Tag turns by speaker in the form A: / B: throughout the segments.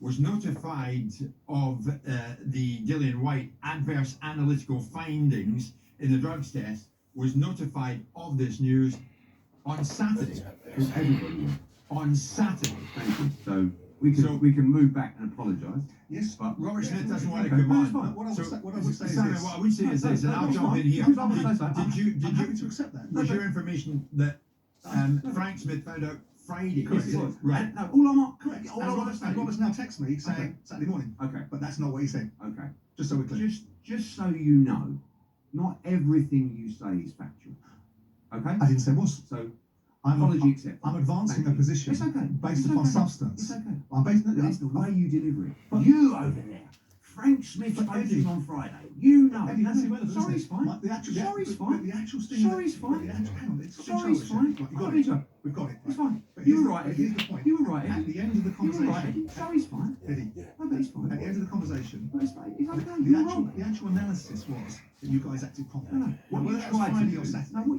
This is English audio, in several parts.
A: was notified of the Dillian White adverse analytical findings in the drugs test, was notified of this news on Saturday.
B: Everybody.
A: On Saturday.
B: Thank you. So we can move back and apologise.
A: Yes,
B: but
A: Robert Smith doesn't want to come on.
C: What I would say is
A: Simon,
C: this.
A: what I would say is this, and I'll jump in here. Did you
C: to accept that?
A: was your information that Frank Smith found out Friday?
C: Correct, it was.
A: Right.
C: No,
B: all I'm not
C: correct. Robert's now texted me saying Saturday morning.
B: Okay.
C: But that's not what he said.
B: Okay.
C: Just so we're clear.
B: Just so you know, not everything you say is factual. Okay?
C: I didn't say was.
B: So
C: I'm advancing a position based upon substance.
B: It's okay.
C: I'm based
B: It's the way you deliver it.
C: But
B: you over there, Frank Smith spoke to him on Friday. You know.
C: Eddie, that's irrelevant.
B: Sorry's fine.
C: Sorry's fine. The actual sting.
B: Sorry's fine.
C: Hang on, it's
B: Sorry's fine.
C: We've got it.
B: It's fine.
C: But
B: You were right.
C: Here's the point.
B: You were right.
C: At the end of the
B: You were right.
C: conversation.
B: Sorry's fine.
C: Eddie.
B: Okay, it's fine.
C: At the end of the conversation.
B: It's fine. It's okay.
C: The actual analysis was that you guys acted properly.
B: No. What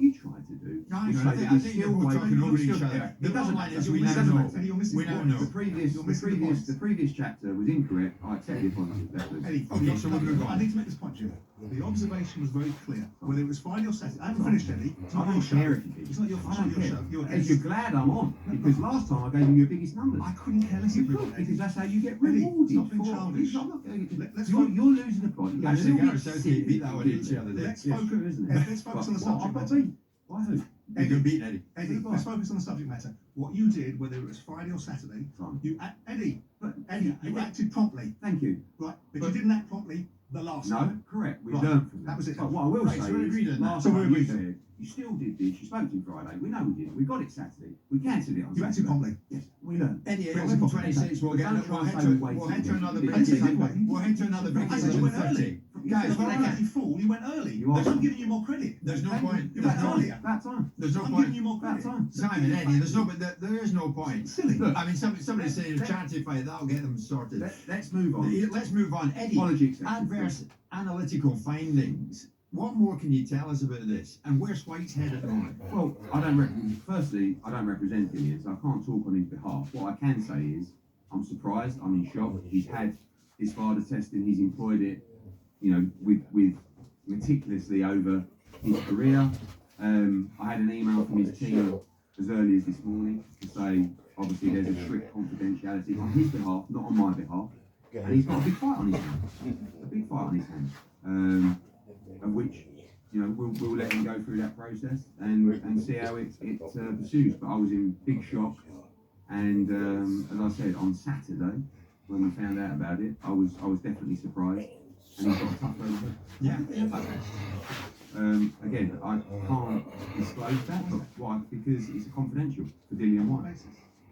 B: you tried to do. No, what you tried to do.
A: I think you're both talking over each other. The bottom line is we now know. We now know.
B: The previous chapter was incorrect. I accept the apology.
C: Eddie,
A: Okay, so we'll move on.
C: I need to make this point, Jim. The observation was very clear. Whether it was Friday or Saturday, I haven't finished, Eddie. It's not your show. It's not your show.
B: You're glad I'm on because last time I gave you your biggest numbers.
C: I couldn't care less if you could,
B: because that's how you get
C: Eddie,
B: rewarded.
C: stop being childish.
B: I'm not going to.
C: Let's
B: You're losing the plot.
A: Actually, Gareth Southgate beat that one each other day.
C: Let's focus on the subject matter.
B: Why who?
A: You can beat Eddie.
C: Eddie, let's focus on the subject matter. What you did, whether it was Friday or Saturday, you acted promptly.
B: Thank you.
C: Right, but you didn't act promptly the last time.
B: No, correct. We
C: Right.
B: learned from
C: That was it.
B: But what I will say
A: so we agreed on
B: is,
A: that.
B: last
C: So we
B: time you
C: agreed.
B: said you still did this. You spoke to him Friday. We know we did. We got it Saturday. We cancelled it on
C: You acted
B: Saturday.
C: promptly.
B: Yes, we learned.
A: Eddie,
C: But
A: it's
C: we're
A: 26. We'll head to another break.
C: I didn't say wait.
A: We'll head to another break.
C: I said you went early.
A: Guys,
C: You're right, you fool. You went early. I'm giving you more credit.
A: There's no point.
C: You went earlier.
B: That time.
A: There's no
C: I'm
A: point.
C: giving you more
B: That
C: credit.
B: time.
A: Simon, Eddie, there is no point.
C: Silly.
A: I mean, somebody's saying a charity fight, that'll get them sorted.
B: Let's move on.
A: Let's move on. Eddie,
B: Apology accepted.
A: adverse analytical findings. What more can you tell us about this? And where's White's head at the moment?
B: Well, I don't represent him, so I can't talk on his behalf. What I can say is, I'm surprised, I'm in shock. He's had his father testing, he's employed it, with meticulously over his career. I had an email from his team as early as this morning to say, obviously there's a strict confidentiality on his behalf, not on my behalf. And he's got a big fight on his hands. Of which, we'll let him go through that process and see how it pursues. But I was in big shock, and as I said, on Saturday when we found out about it, I was definitely surprised, and he's got a tough road.
A: Yeah.
B: Again, I can't disclose that, but why? Because it's confidential for Dillian White.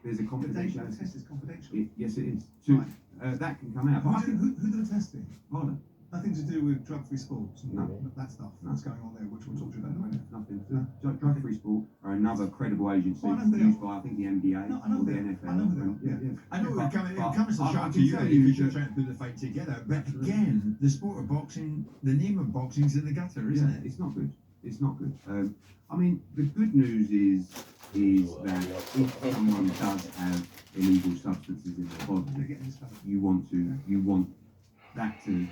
B: There's a confidentiality.
C: The test is confidential.
B: Yes, it is.
C: Right.
B: That can come out. But
C: Who did the testing?
B: Pardon?
C: Nothing to do with drug-free sports and
B: No.
C: that stuff that's going on there, which we'll talk to you about in a minute.
B: Nothing. Drug-free sport are another credible agency
C: Well, I know they
B: used
C: are.
B: by, I think, the NBA
C: No, I know
B: or the
C: they are.
B: NFL.
C: I know they are.
B: Yeah.
A: I know it
B: But
A: comes as a
B: I
A: shock to
B: can
A: you,
B: tell
A: Eddie,
B: you
A: because you're
B: that-
A: trying to put the fight together. But again, the sport of boxing, the name of boxing's in the gutter, isn't it?
B: It's not good. It's not good. I mean, the good news is that if someone does have illegal substances in their
C: They're
B: body,
C: getting this covered.
B: you want that to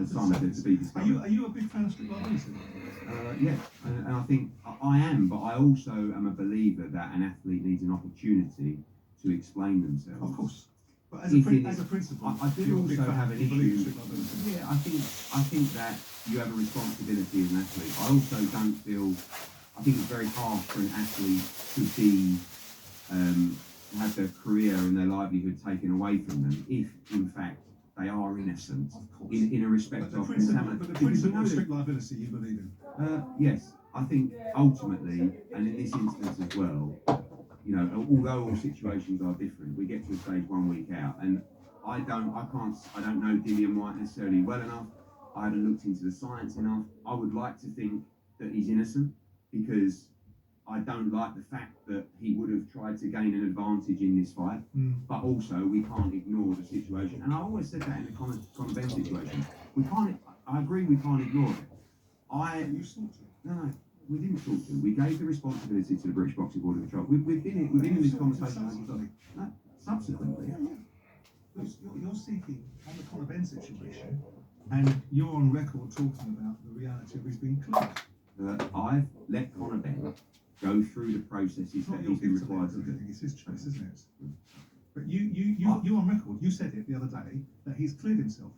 B: something to be discovered.
C: Are you a big fan of strict liability?
B: Yes, and I think I am, but I also am a believer that an athlete needs an opportunity to explain themselves.
C: Of course. But
B: If it
C: as
B: is-
C: a principle,
B: I do
C: you're a big
B: also
C: fan.
B: have an
C: You believe in
B: issue.
C: strict liability.
B: Yeah, I think that you have a responsibility as an athlete. I also don't feel. I think it's very hard for an athlete to be have their career and their livelihood taken away from them if, in fact, they are innocent
C: Of course.
B: in a respect
C: But
B: of
C: the
B: contamination.
C: principle of strict liability you believe in.
B: Yes, I think ultimately, and in this instance as well, although all situations are different, we get to a stage 1 week out, and I don't know Dillian White necessarily well enough. I haven't looked into the science enough. I would like to think that he's innocent because I don't like the fact that he would have tried to gain an advantage in this fight, but also we can't ignore the situation. And I always said that in the Conor Ben situation. I agree we can't ignore it.
C: You sought to.
B: No, we didn't talk to him. We gave the responsibility to the British Boxing Board of Control. We've been in this conversation.
C: Subsequently.
B: No, subsequently.
C: Yeah. you're seeking on the Conor Benn situation, and you're on record talking about the reality of his being cleared.
B: I've let Conor Benn go through the processes
C: It's
B: that
C: not your
B: he's been
C: gift to
B: required
C: let
B: to
C: him,
B: do.
C: it's his choice, isn't it? But you on record, you said it the other day that he's cleared himself.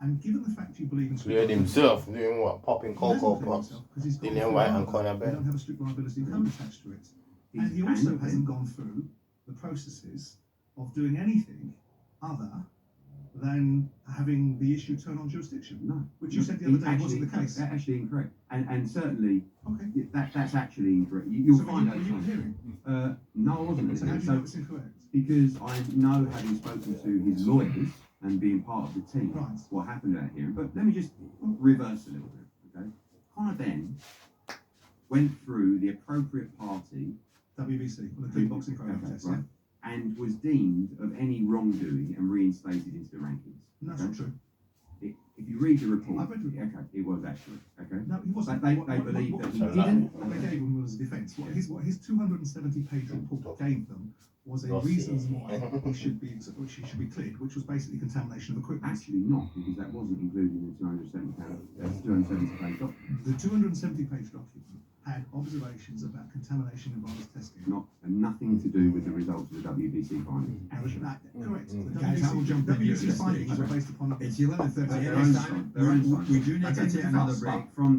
C: And given the fact you believe in
D: Cleared himself, doing what? Popping cocoa pops. Dillian White and Conor
C: You
D: Benn.
C: don't have a strict liability code attached to it. And he also hasn't gone through the processes of doing anything other than having the issue turn on jurisdiction.
B: No,
C: which you said the other day wasn't the case.
B: That's actually incorrect, and certainly
C: Okay.
B: that's actually incorrect. You'll
C: So
B: find
C: were you at the hearing?
B: no, I wasn't. At
C: So
B: the
C: how
B: hearing.
C: do you know it's incorrect?
B: Because I know, having spoken to his lawyers and being part of the team,
C: Right.
B: what happened at that hearing. But let me just reverse a little bit, okay? Conor Benn went through the appropriate party,
C: WBC, on the kickboxing program
B: okay,
C: test,
B: right, and was deemed of any wrongdoing and reinstated into the rankings.
C: And that's not true.
B: If you read the report,
C: I've read the report.
B: okay, it was accurate, okay?
C: No, he wasn't.
B: They
C: What-
B: believe
C: what-
B: that he
C: what-
B: didn't.
C: What they gave him was a defence. What his 270-page report gave them was a reason why he should be cleared, which was basically contamination of equipment.
B: Actually not, because that wasn't included in the 270-page document.
C: The 270-page document had observations about contamination in virus testing.
B: Nothing to do with the results of the WBC findings.
C: Correct. The
A: Guys, I will jump in here at
C: WBC
A: this
C: findings
A: stage.
C: were based upon
A: It's 11:30.
B: Their
A: At
B: own
A: this
B: side,
A: time,
B: their own
A: we
B: side.
A: do need to take another break.
B: From